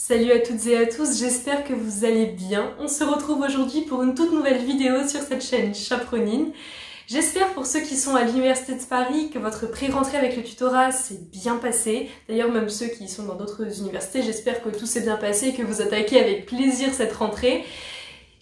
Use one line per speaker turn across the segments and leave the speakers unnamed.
Salut à toutes et à tous, j'espère que vous allez bien. On se retrouve aujourd'hui pour une toute nouvelle vidéo sur cette chaîne Chaperonine. J'espère pour ceux qui sont à l'Université de Paris que votre pré-rentrée avec le tutorat s'est bien passé. D'ailleurs même ceux qui sont dans d'autres universités, j'espère que tout s'est bien passé et que vous attaquez avec plaisir cette rentrée.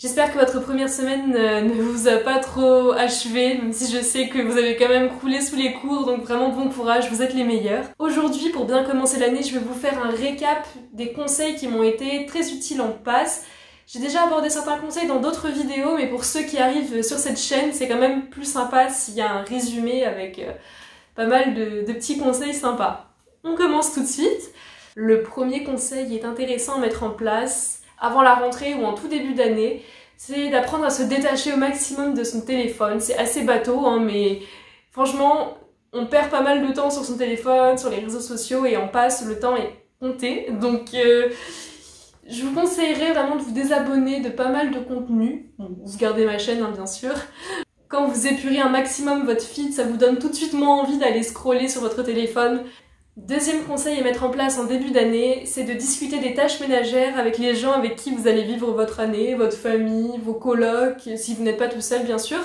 J'espère que votre première semaine ne vous a pas trop achevé, même si je sais que vous avez quand même croulé sous les cours, donc vraiment bon courage, vous êtes les meilleurs. Aujourd'hui, pour bien commencer l'année, je vais vous faire un récap des conseils qui m'ont été très utiles en passe. J'ai déjà abordé certains conseils dans d'autres vidéos, mais pour ceux qui arrivent sur cette chaîne, c'est quand même plus sympa s'il y a un résumé avec pas mal de petits conseils sympas. On commence tout de suite. Le premier conseil est intéressant à mettre en place avant la rentrée ou en tout début d'année, c'est d'apprendre à se détacher au maximum de son téléphone. C'est assez bateau, hein, mais franchement, on perd pas mal de temps sur son téléphone, sur les réseaux sociaux, et en passe, le temps est compté. Donc, je vous conseillerais vraiment de vous désabonner de pas mal de contenu. Bon, vous gardez ma chaîne, hein, bien sûr. Quand vous épurez un maximum votre feed, ça vous donne tout de suite moins envie d'aller scroller sur votre téléphone. Deuxième conseil à mettre en place en début d'année, c'est de discuter des tâches ménagères avec les gens avec qui vous allez vivre votre année, votre famille, vos colocs, si vous n'êtes pas tout seul bien sûr.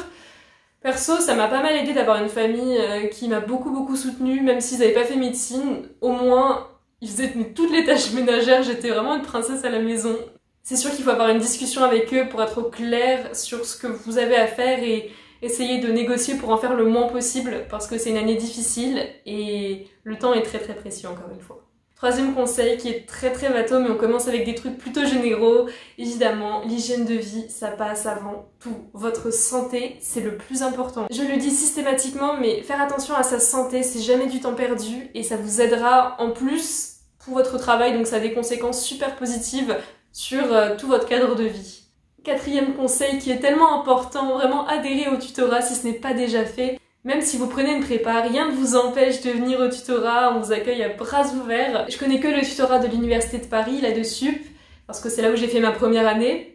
Perso, ça m'a pas mal aidé d'avoir une famille qui m'a beaucoup soutenue, même s'ils n'avaient pas fait médecine, au moins ils faisaient toutes les tâches ménagères, j'étais vraiment une princesse à la maison. C'est sûr qu'il faut avoir une discussion avec eux pour être au clair sur ce que vous avez à faire et essayer de négocier pour en faire le moins possible parce que c'est une année difficile et le temps est très précieux encore une fois. Troisième conseil qui est très bateau, mais on commence avec des trucs plutôt généraux. Évidemment, l'hygiène de vie, ça passe avant tout. Votre santé, c'est le plus important. Je le dis systématiquement, mais faire attention à sa santé, c'est jamais du temps perdu et ça vous aidera en plus pour votre travail, donc ça a des conséquences super positives sur tout votre cadre de vie. Quatrième conseil qui est tellement important, vraiment adhérer au tutorat si ce n'est pas déjà fait. Même si vous prenez une prépa, rien ne vous empêche de venir au tutorat, on vous accueille à bras ouverts. Je connais que le tutorat de l'Université de Paris, là de Sup, parce que c'est là où j'ai fait ma première année.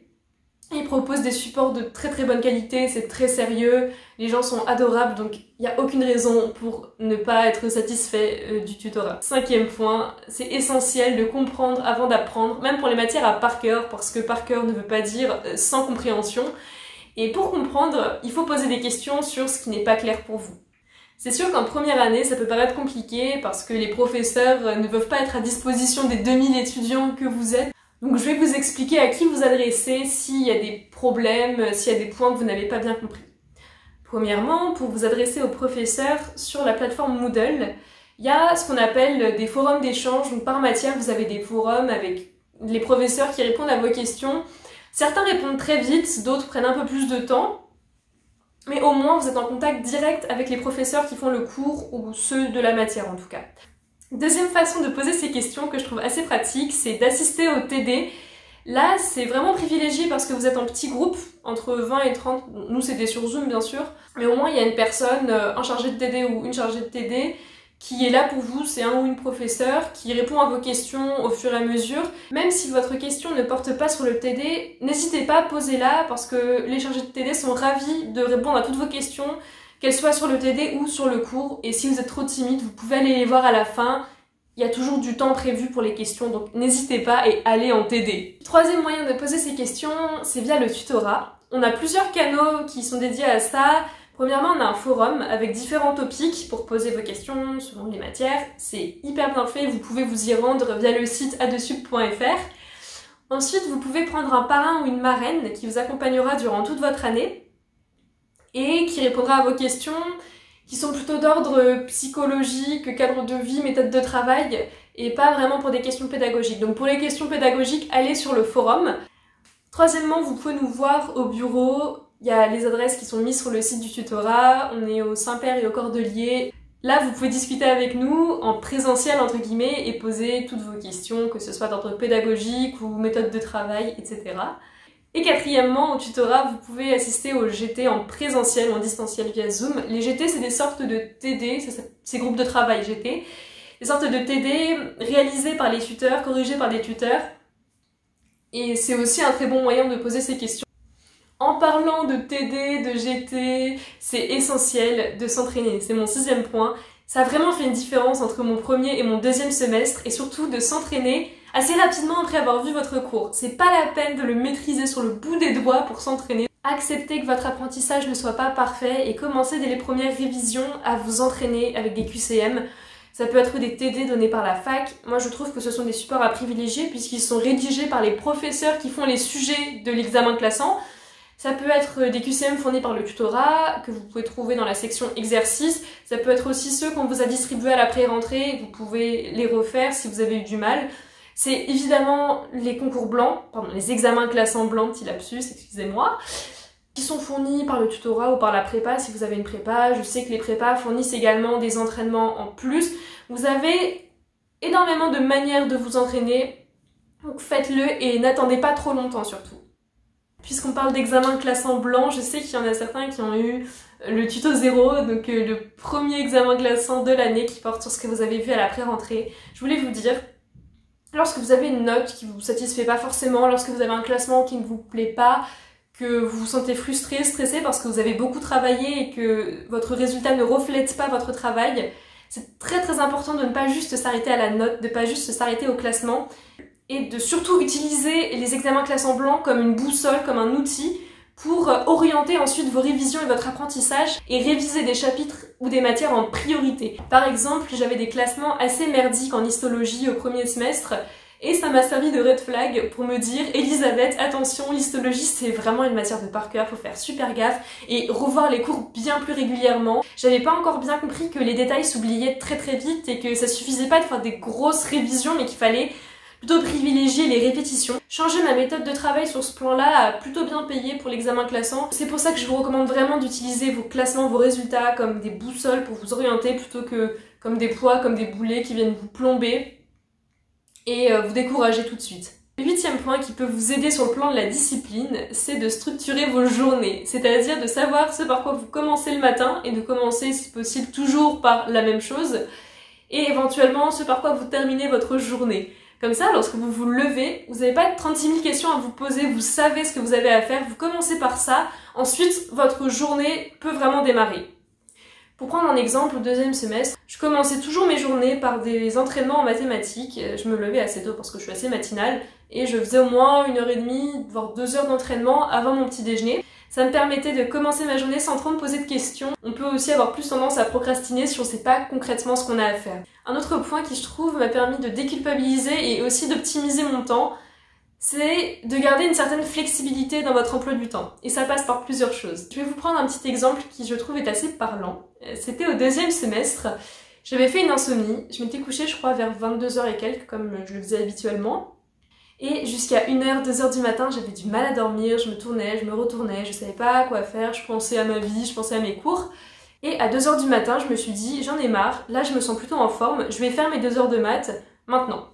Ils proposent des supports de très bonne qualité, c'est très sérieux, les gens sont adorables, donc il n'y a aucune raison pour ne pas être satisfait du tutorat. Cinquième point, c'est essentiel de comprendre avant d'apprendre, même pour les matières à par cœur, parce que par cœur ne veut pas dire sans compréhension. Et pour comprendre, il faut poser des questions sur ce qui n'est pas clair pour vous. C'est sûr qu'en première année, ça peut paraître compliqué parce que les professeurs ne peuvent pas être à disposition des 2000 étudiants que vous êtes. Donc je vais vous expliquer à qui vous adresser s'il y a des problèmes, s'il y a des points que vous n'avez pas bien compris. Premièrement, pour vous adresser aux professeurs sur la plateforme Moodle, il y a ce qu'on appelle des forums d'échange. Donc par matière, vous avez des forums avec les professeurs qui répondent à vos questions. Certains répondent très vite, d'autres prennent un peu plus de temps. Mais au moins, vous êtes en contact direct avec les professeurs qui font le cours ou ceux de la matière en tout cas. Deuxième façon de poser ces questions que je trouve assez pratique, c'est d'assister au TD. Là, c'est vraiment privilégié parce que vous êtes en petit groupe, entre 20 et 30, nous c'était sur Zoom bien sûr, mais au moins il y a une personne, un chargé de TD ou une chargée de TD, qui est là pour vous, c'est un ou une professeur, qui répond à vos questions au fur et à mesure. Même si votre question ne porte pas sur le TD, n'hésitez pas à poser là parce que les chargés de TD sont ravis de répondre à toutes vos questions, qu'elles soient sur le TD ou sur le cours. Et si vous êtes trop timide, vous pouvez aller les voir à la fin. Il y a toujours du temps prévu pour les questions, donc n'hésitez pas et allez en TD. Troisième moyen de poser ces questions, c'est via le tutorat. On a plusieurs canaux qui sont dédiés à ça. Premièrement, on a un forum avec différents topics pour poser vos questions selon les matières. C'est hyper bien fait, vous pouvez vous y rendre via le site adesup.fr. Ensuite, vous pouvez prendre un parrain ou une marraine qui vous accompagnera durant toute votre année et qui répondra à vos questions qui sont plutôt d'ordre psychologique, cadre de vie, méthode de travail et pas vraiment pour des questions pédagogiques. Donc pour les questions pédagogiques, allez sur le forum. Troisièmement, vous pouvez nous voir au bureau. Il y a les adresses qui sont mises sur le site du tutorat, on est au Saint-Père et au Cordelier. Là, vous pouvez discuter avec nous en présentiel entre guillemets et poser toutes vos questions, que ce soit d'ordre pédagogique ou méthode de travail, etc. Et quatrièmement, au tutorat, vous pouvez assister aux GT en présentiel ou en distanciel via Zoom. Les GT, c'est des sortes de TD, c'est groupes de travail GT, des sortes de TD réalisés par les tuteurs, corrigés par des tuteurs. Et c'est aussi un très bon moyen de poser ces questions. En parlant de TD, de GT, c'est essentiel de s'entraîner, c'est mon 6e point. Ça a vraiment fait une différence entre mon premier et mon deuxième semestre et surtout de s'entraîner assez rapidement après avoir vu votre cours. C'est pas la peine de le maîtriser sur le bout des doigts pour s'entraîner. Acceptez que votre apprentissage ne soit pas parfait et commencez dès les premières révisions à vous entraîner avec des QCM. Ça peut être des TD donnés par la fac. Moi, je trouve que ce sont des supports à privilégier puisqu'ils sont rédigés par les professeurs qui font les sujets de l'examen classant. Ça peut être des QCM fournis par le tutorat, que vous pouvez trouver dans la section exercices. Ça peut être aussi ceux qu'on vous a distribués à la pré-rentrée. Vous pouvez les refaire si vous avez eu du mal. C'est évidemment les concours blancs, pardon, les examens classants blancs, petit lapsus, excusez-moi, qui sont fournis par le tutorat ou par la prépa si vous avez une prépa. Je sais que les prépas fournissent également des entraînements en plus. Vous avez énormément de manières de vous entraîner, donc faites-le et n'attendez pas trop longtemps surtout. Puisqu'on parle d'examen classant blanc, je sais qu'il y en a certains qui ont eu le tuto 0, donc le premier examen classant de l'année qui porte sur ce que vous avez vu à la pré-rentrée. Je voulais vous dire, lorsque vous avez une note qui ne vous satisfait pas forcément, lorsque vous avez un classement qui ne vous plaît pas, que vous vous sentez frustré, stressé parce que vous avez beaucoup travaillé et que votre résultat ne reflète pas votre travail, c'est très important de ne pas juste s'arrêter à la note, de ne pas juste s'arrêter au classement, et de surtout utiliser les examens classants blancs comme une boussole, comme un outil pour orienter ensuite vos révisions et votre apprentissage et réviser des chapitres ou des matières en priorité. Par exemple, j'avais des classements assez merdiques en histologie au premier semestre et ça m'a servi de red flag pour me dire « Elisabeth, attention, l'histologie c'est vraiment une matière de par cœur, faut faire super gaffe et revoir les cours bien plus régulièrement. » J'avais pas encore bien compris que les détails s'oubliaient très vite et que ça suffisait pas de faire des grosses révisions mais qu'il fallait plutôt privilégier les répétitions. Changer ma méthode de travail sur ce plan-là a plutôt bien payé pour l'examen classant. C'est pour ça que je vous recommande vraiment d'utiliser vos classements, vos résultats comme des boussoles pour vous orienter plutôt que comme des poids, comme des boulets qui viennent vous plomber et vous décourager tout de suite. Le 8e point qui peut vous aider sur le plan de la discipline, c'est de structurer vos journées, c'est-à-dire de savoir ce par quoi vous commencez le matin et de commencer si possible toujours par la même chose et éventuellement ce par quoi vous terminez votre journée. Comme ça, lorsque vous vous levez, vous n'avez pas 36 000 questions à vous poser, vous savez ce que vous avez à faire, vous commencez par ça, ensuite votre journée peut vraiment démarrer. Pour prendre un exemple, au 2e semestre, je commençais toujours mes journées par des entraînements en mathématiques. Je me levais assez tôt parce que je suis assez matinale et je faisais au moins 1h30, voire 2 heures d'entraînement avant mon petit déjeuner. Ça me permettait de commencer ma journée sans trop me poser de questions. On peut aussi avoir plus tendance à procrastiner si on ne sait pas concrètement ce qu'on a à faire. Un autre point qui, je trouve, m'a permis de déculpabiliser et aussi d'optimiser mon temps, c'est de garder une certaine flexibilité dans votre emploi du temps. Et ça passe par plusieurs choses. Je vais vous prendre un petit exemple qui, je trouve, est assez parlant. C'était au 2e semestre. J'avais fait une insomnie. Je m'étais couchée, je crois, vers 22h et quelques, comme je le faisais habituellement. Et jusqu'à 1h, 2h du matin, j'avais du mal à dormir, je me tournais, je me retournais, je savais pas quoi faire, je pensais à ma vie, je pensais à mes cours. Et à 2h du matin, je me suis dit, j'en ai marre, là je me sens plutôt en forme, je vais faire mes 2 heures de maths maintenant.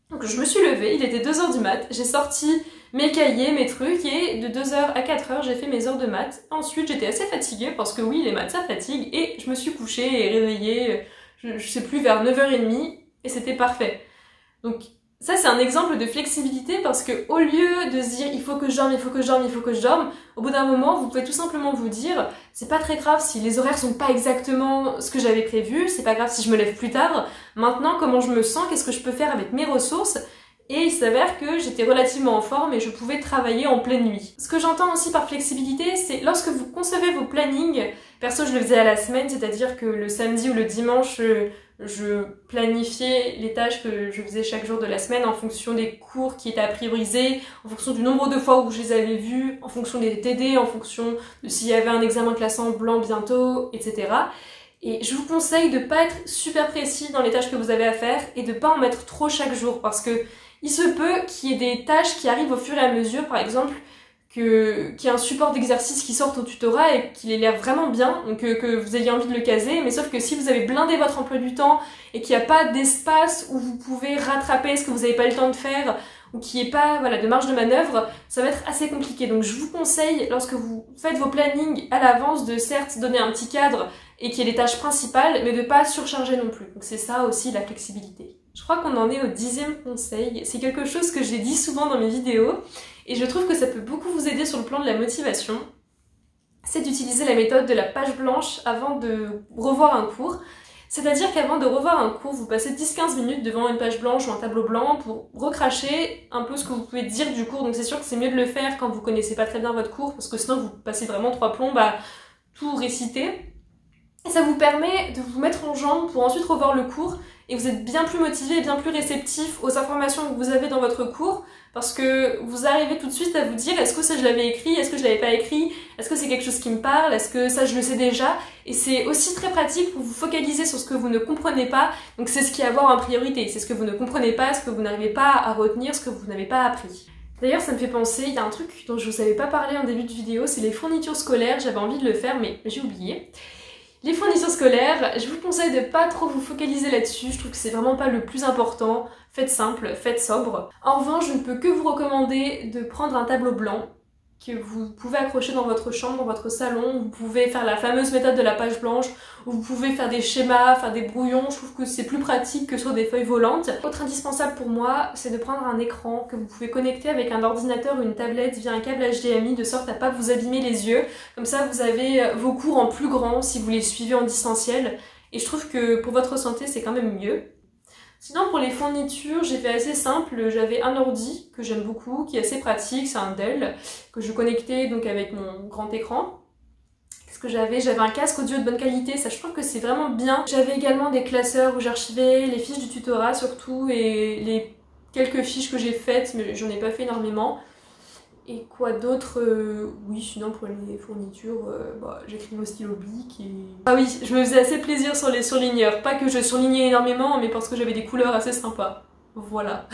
Donc je me suis levée, il était 2h du mat, j'ai sorti mes cahiers, mes trucs, et de 2h à 4h, j'ai fait mes heures de maths. Ensuite, j'étais assez fatiguée, parce que oui, les maths ça fatigue, et je me suis couchée et réveillée, je sais plus, vers 9h30, et c'était parfait. Donc, ça, c'est un exemple de flexibilité parce que au lieu de se dire il faut que je dorme, il faut que je dorme, il faut que je dorme, au bout d'un moment, vous pouvez tout simplement vous dire c'est pas très grave si les horaires sont pas exactement ce que j'avais prévu, c'est pas grave si je me lève plus tard. Maintenant, comment je me sens, qu'est-ce que je peux faire avec mes ressources? Et il s'avère que j'étais relativement en forme et je pouvais travailler en pleine nuit. Ce que j'entends aussi par flexibilité, c'est lorsque vous concevez vos plannings, perso je le faisais à la semaine, c'est-à-dire que le samedi ou le dimanche, je planifiais les tâches que je faisais chaque jour de la semaine en fonction des cours qui étaient à prioriser, en fonction du nombre de fois où je les avais vus, en fonction des TD, en fonction de s'il y avait un examen classant blanc bientôt, etc. Et je vous conseille de pas être super précis dans les tâches que vous avez à faire et de pas en mettre trop chaque jour parce que il se peut qu'il y ait des tâches qui arrivent au fur et à mesure, par exemple, qu'il y ait un support d'exercice qui sorte au tutorat et qu'il ait l'air vraiment bien, donc que vous ayez envie de le caser, mais sauf que si vous avez blindé votre emploi du temps et qu'il n'y a pas d'espace où vous pouvez rattraper ce que vous n'avez pas eu le temps de faire, ou qu'il n'y ait pas de marge de manœuvre, ça va être assez compliqué. Donc je vous conseille, lorsque vous faites vos plannings à l'avance, de certes donner un petit cadre et qu'il y ait les tâches principales, mais de pas surcharger non plus. Donc c'est ça aussi la flexibilité. Je crois qu'on en est au 10e conseil. C'est quelque chose que j'ai dit souvent dans mes vidéos et je trouve que ça peut beaucoup vous aider sur le plan de la motivation. C'est d'utiliser la méthode de la page blanche avant de revoir un cours. C'est-à-dire qu'avant de revoir un cours, vous passez 10-15 minutes devant une page blanche ou un tableau blanc pour recracher un peu ce que vous pouvez dire du cours. Donc c'est sûr que c'est mieux de le faire quand vous connaissez pas très bien votre cours, parce que sinon vous passez vraiment 3 plombs à tout réciter. Et ça vous permet de vous mettre en jambe pour ensuite revoir le cours, et vous êtes bien plus motivé et bien plus réceptif aux informations que vous avez dans votre cours, parce que vous arrivez tout de suite à vous dire est-ce que ça je l'avais écrit, est-ce que je l'avais pas écrit, est-ce que c'est quelque chose qui me parle, est-ce que ça je le sais déjà, et c'est aussi très pratique pour vous focaliser sur ce que vous ne comprenez pas, donc c'est ce qui est à avoir en priorité, c'est ce que vous ne comprenez pas, ce que vous n'arrivez pas à retenir, ce que vous n'avez pas appris. D'ailleurs ça me fait penser, il y a un truc dont je vous avais pas parlé en début de vidéo, c'est les fournitures scolaires, j'avais envie de le faire mais j'ai oublié. Les fournitures scolaires, je vous conseille de pas trop vous focaliser là-dessus, je trouve que c'est vraiment pas le plus important. Faites simple, faites sobre. En revanche, je ne peux que vous recommander de prendre un tableau blanc que vous pouvez accrocher dans votre chambre, dans votre salon. Vous pouvez faire la fameuse méthode de la page blanche, où vous pouvez faire des schémas, faire des brouillons. Je trouve que c'est plus pratique que sur des feuilles volantes. Autre indispensable pour moi, c'est de prendre un écran que vous pouvez connecter avec un ordinateur ou une tablette via un câble HDMI, de sorte à pas vous abîmer les yeux. Comme ça, vous avez vos cours en plus grand si vous les suivez en distanciel. Et je trouve que pour votre santé, c'est quand même mieux. Sinon pour les fournitures, j'ai fait assez simple, j'avais un ordi que j'aime beaucoup, qui est assez pratique, c'est un Dell, que je connectais donc avec mon grand écran. Qu'est-ce que j'avais? J'avais un casque audio de bonne qualité, ça je trouve que c'est vraiment bien. J'avais également des classeurs où j'archivais les fiches du tutorat surtout, et les quelques fiches que j'ai faites, mais j'en ai pas fait énormément. Et quoi d'autre? Oui, sinon pour les fournitures, j'écrivais au stylo bic et... Ah oui, je me faisais assez plaisir sur les surligneurs. Pas que je surlignais énormément, mais parce que j'avais des couleurs assez sympas. Voilà.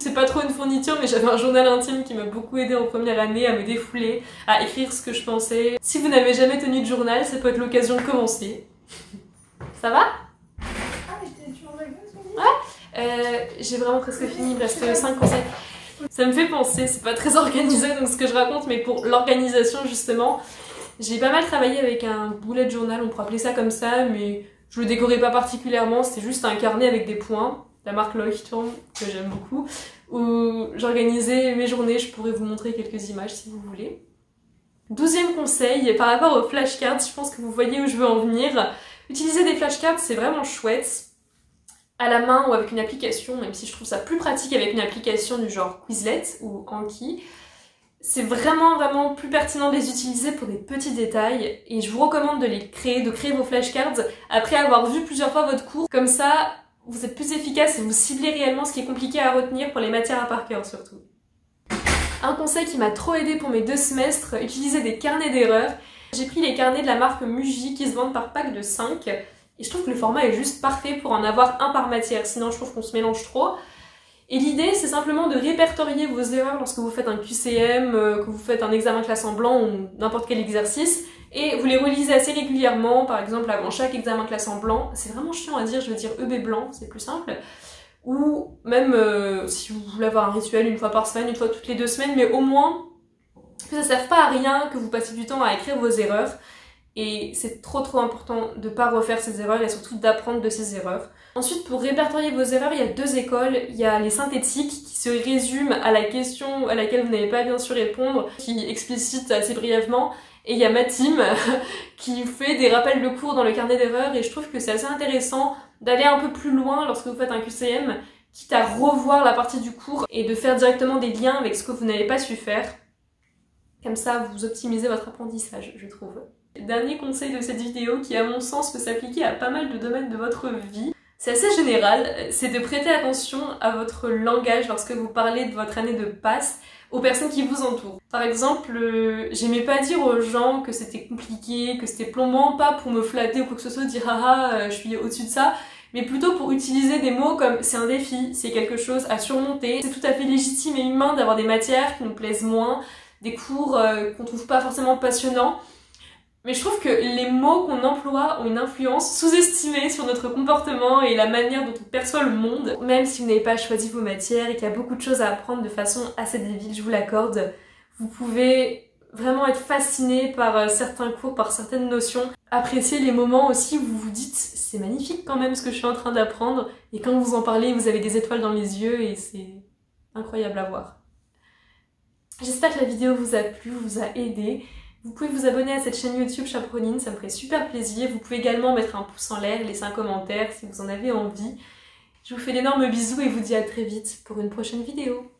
C'est pas trop une fourniture, mais j'avais un journal intime qui m'a beaucoup aidé en première année à me défouler, à écrire ce que je pensais. Si vous n'avez jamais tenu de journal, ça peut être l'occasion de commencer. Ça va?
Ah, mais t'es toujours avec nous?
Ouais. J'ai vraiment presque fini, il me reste 5 conseils. Ça me fait penser, c'est pas très organisé donc ce que je raconte, mais pour l'organisation justement, j'ai pas mal travaillé avec un bullet journal, on pourrait appeler ça comme ça, mais je le décorais pas particulièrement, c'était juste un carnet avec des points, la marque Leuchtturm, que j'aime beaucoup, où j'organisais mes journées, je pourrais vous montrer quelques images si vous voulez. 12e conseil, par rapport aux flashcards, je pense que vous voyez où je veux en venir. Utiliser des flashcards, c'est vraiment chouette. À la main ou avec une application, même si je trouve ça plus pratique avec une application du genre Quizlet ou Anki, c'est vraiment plus pertinent de les utiliser pour des petits détails, et je vous recommande de créer vos flashcards après avoir vu plusieurs fois votre cours. Comme ça, vous êtes plus efficace et vous ciblez réellement ce qui est compliqué à retenir pour les matières à par cœur surtout. Un conseil qui m'a trop aidé pour mes 2 semestres, utiliser des carnets d'erreurs. J'ai pris les carnets de la marque Muji qui se vendent par pack de 5. Et je trouve que le format est juste parfait pour en avoir un par matière, sinon je trouve qu'on se mélange trop. Et l'idée, c'est simplement de répertorier vos erreurs lorsque vous faites un QCM, que vous faites un examen classe en blanc ou n'importe quel exercice, et vous les relisez assez régulièrement, par exemple avant chaque examen classe en blanc. C'est vraiment chiant à dire, je veux dire EB blanc, c'est plus simple. Ou même si vous voulez avoir un rituel une fois par semaine, une fois toutes les 2 semaines, mais au moins que ça ne serve pas à rien que vous passiez du temps à écrire vos erreurs. Et c'est trop important de pas refaire ces erreurs et surtout d'apprendre de ces erreurs. Ensuite, pour répertorier vos erreurs, il y a 2 écoles. Il y a les synthétiques qui se résument à la question à laquelle vous n'avez pas bien su répondre, qui explicite assez brièvement. Et il y a ma team qui fait des rappels de cours dans le carnet d'erreurs, et je trouve que c'est assez intéressant d'aller un peu plus loin lorsque vous faites un QCM, quitte à revoir la partie du cours et de faire directement des liens avec ce que vous n'avez pas su faire. Comme ça, vous optimisez votre apprentissage, je trouve. Dernier conseil de cette vidéo qui, à mon sens, peut s'appliquer à pas mal de domaines de votre vie. C'est assez général, c'est de prêter attention à votre langage lorsque vous parlez de votre année de passe aux personnes qui vous entourent. Par exemple, j'aimais pas dire aux gens que c'était compliqué, que c'était plombant, pas pour me flatter ou quoi que ce soit, dire haha, je suis au-dessus de ça, mais plutôt pour utiliser des mots comme c'est un défi, c'est quelque chose à surmonter. C'est tout à fait légitime et humain d'avoir des matières qui nous plaisent moins, des cours qu'on trouve pas forcément passionnants. Mais je trouve que les mots qu'on emploie ont une influence sous-estimée sur notre comportement et la manière dont on perçoit le monde. Même si vous n'avez pas choisi vos matières et qu'il y a beaucoup de choses à apprendre de façon assez débile, je vous l'accorde, vous pouvez vraiment être fasciné par certains cours, par certaines notions. Apprécier les moments aussi où vous vous dites c'est magnifique quand même ce que je suis en train d'apprendre, et quand vous en parlez, vous avez des étoiles dans les yeux et c'est incroyable à voir. J'espère que la vidéo vous a plu, vous a aidé. Vous pouvez vous abonner à cette chaîne YouTube Chaperonine, ça me ferait super plaisir. Vous pouvez également mettre un pouce en l'air, laisser un commentaire si vous en avez envie. Je vous fais d'énormes bisous et vous dis à très vite pour une prochaine vidéo.